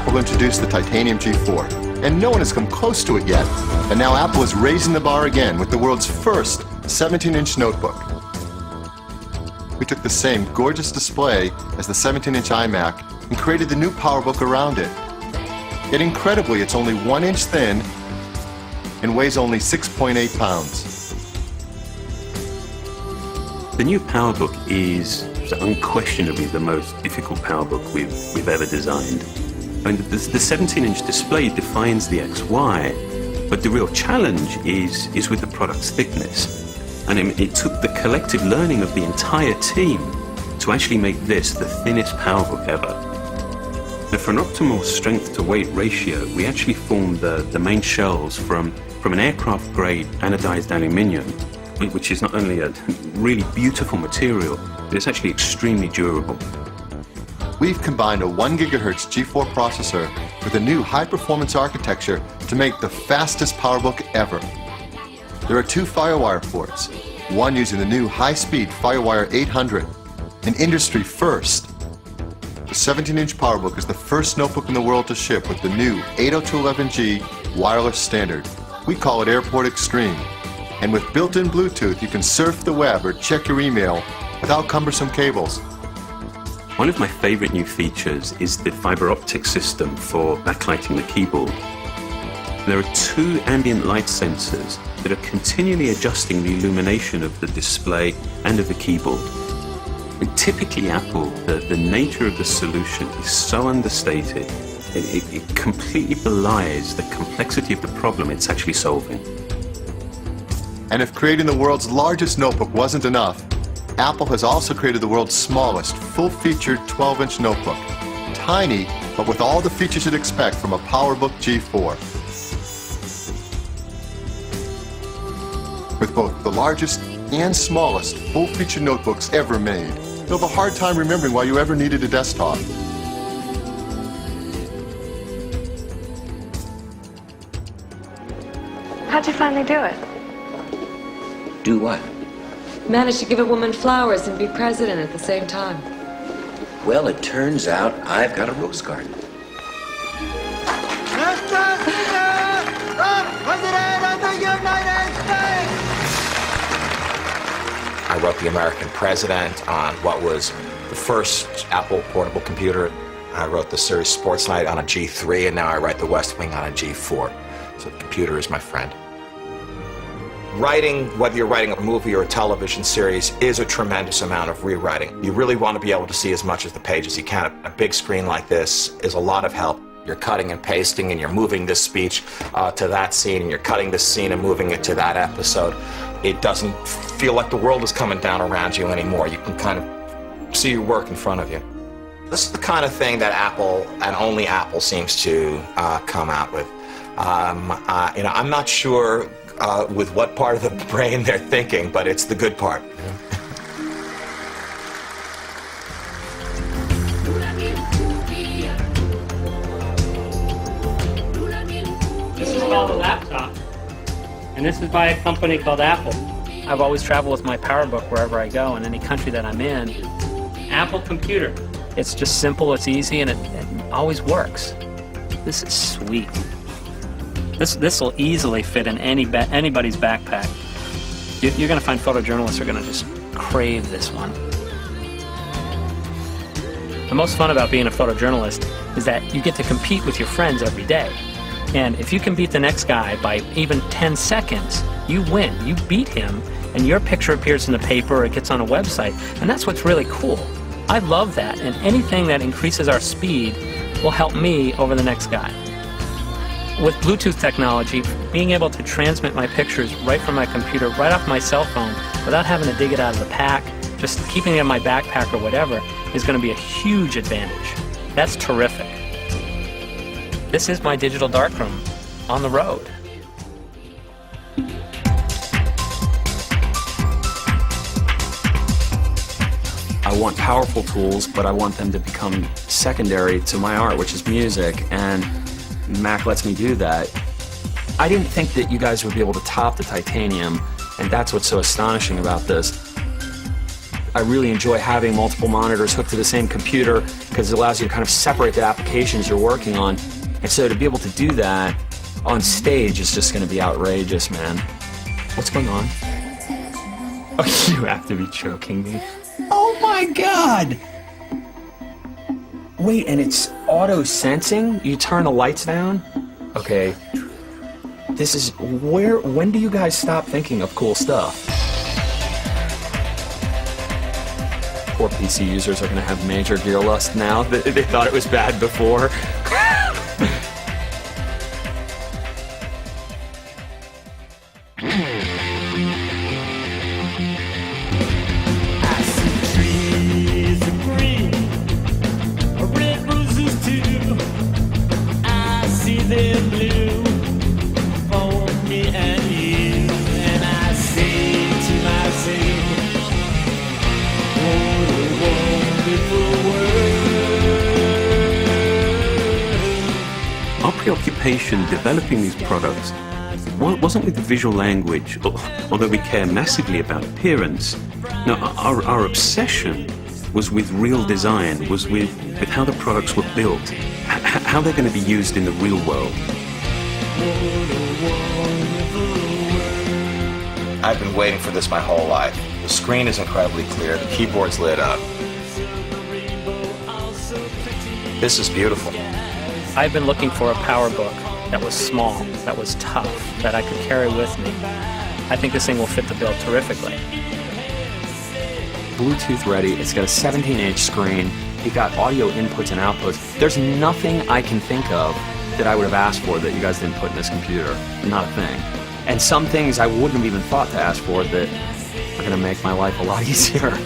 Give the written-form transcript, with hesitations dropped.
Apple introduced the Titanium G4, and no one has come close to it yet. And now Apple is raising the bar again with the world's first 17-inch notebook. We took the same gorgeous display as the 17-inch iMac and created the new PowerBook around it. Yet incredibly, it's only 1 inch thin and weighs only 6.8 pounds. The new PowerBook is unquestionably the most difficult PowerBook we've ever designed. I mean, the 17-inch display defines the XY, but the real challenge is with the product's thickness. And it took the collective learning of the entire team to actually make this the thinnest PowerBook ever. Now, for an optimal strength-to-weight ratio, we actually formed the main shells from an aircraft-grade anodized aluminium, which is not only a really beautiful material, but it's actually extremely durable. We've combined a 1 GHz G4 processor with a new high-performance architecture to make the fastest PowerBook ever. There are 2 FireWire ports, one using the new high-speed FireWire 800, an industry first. The 17-inch PowerBook is the first notebook in the world to ship with the new 802.11g wireless standard. We call it Airport Extreme. And with built-in Bluetooth, you can surf the web or check your email without cumbersome cables. One of my favorite new features is the fiber optic system for backlighting the keyboard. There are 2 ambient light sensors that are continually adjusting the illumination of the display and of the keyboard. And typically Apple, the nature of the solution is so understated, it completely belies the complexity of the problem it's actually solving. And if creating the world's largest notebook wasn't enough, Apple has also created the world's smallest, full-featured 12-inch notebook. Tiny, but with all the features you'd expect from a PowerBook G4. With both the largest and smallest full-featured notebooks ever made, you'll have a hard time remembering why you ever needed a desktop. How'd you finally do it? Do what? Managed to give a woman flowers and be president at the same time. Well, it turns out I've got a rose garden. Mr. President of the United States! I wrote The American President on what was the first Apple portable computer. I wrote the series Sports Night on a G3, and now I write The West Wing on a G4. So the computer is my friend. Writing, whether you're writing a movie or a television series, is a tremendous amount of rewriting. You really want to be able to see as much of the page as you can. A big screen like this is a lot of help. You're cutting and pasting, and you're moving this speech to that scene, and you're cutting this scene and moving it to that episode. It doesn't feel like the world is coming down around you anymore. You can kind of see your work in front of you. This is the kind of thing that Apple, and only Apple, seems to come out with. I'm not sure with what part of the brain they're thinking, but it's the good part. This is called a laptop, and this is by a company called Apple. I've always traveled with my PowerBook wherever I go, in any country that I'm in. Apple computer. It's just simple, it's easy, and it always works. This is sweet. This will easily fit in anybody's backpack. You're going to find photojournalists are going to just crave this one. The most fun about being a photojournalist is that you get to compete with your friends every day. And if you can beat the next guy by even 10 seconds, you win. You beat him, and your picture appears in the paper or it gets on a website. And that's what's really cool. I love that, and anything that increases our speed will help me over the next guy. With Bluetooth technology, being able to transmit my pictures right from my computer, right off my cell phone, without having to dig it out of the pack, just keeping it in my backpack or whatever, is going to be a huge advantage. That's terrific. This is my digital darkroom on the road. I want powerful tools, but I want them to become secondary to my art, which is music, and Mac lets me do that. I didn't think that you guys would be able to top the Titanium, and that's what's so astonishing about this. I really enjoy having multiple monitors hooked to the same computer because it allows you to kind of separate the applications you're working on. And so to be able to do that on stage is just going to be outrageous, man. What's going on? Oh, you have to be choking me. Oh my God! Wait, and it's auto-sensing? You turn the lights down? Okay. This is when do you guys stop thinking of cool stuff? Poor PC users are gonna have major gear lust now. They thought it was bad before. Our preoccupation developing these products wasn't with the visual language, although we care massively about appearance. No, our obsession was with real design, was with how the products were built, how they're going to be used in the real world. I've been waiting for this my whole life. The screen is incredibly clear, the keyboard's lit up. This is beautiful. I've been looking for a PowerBook that was small, that was tough, that I could carry with me. I think this thing will fit the bill terrifically. Bluetooth ready, it's got a 17-inch screen, you've got audio inputs and outputs. There's nothing I can think of that I would have asked for that you guys didn't put in this computer. Not a thing. And some things I wouldn't have even thought to ask for that are going to make my life a lot easier.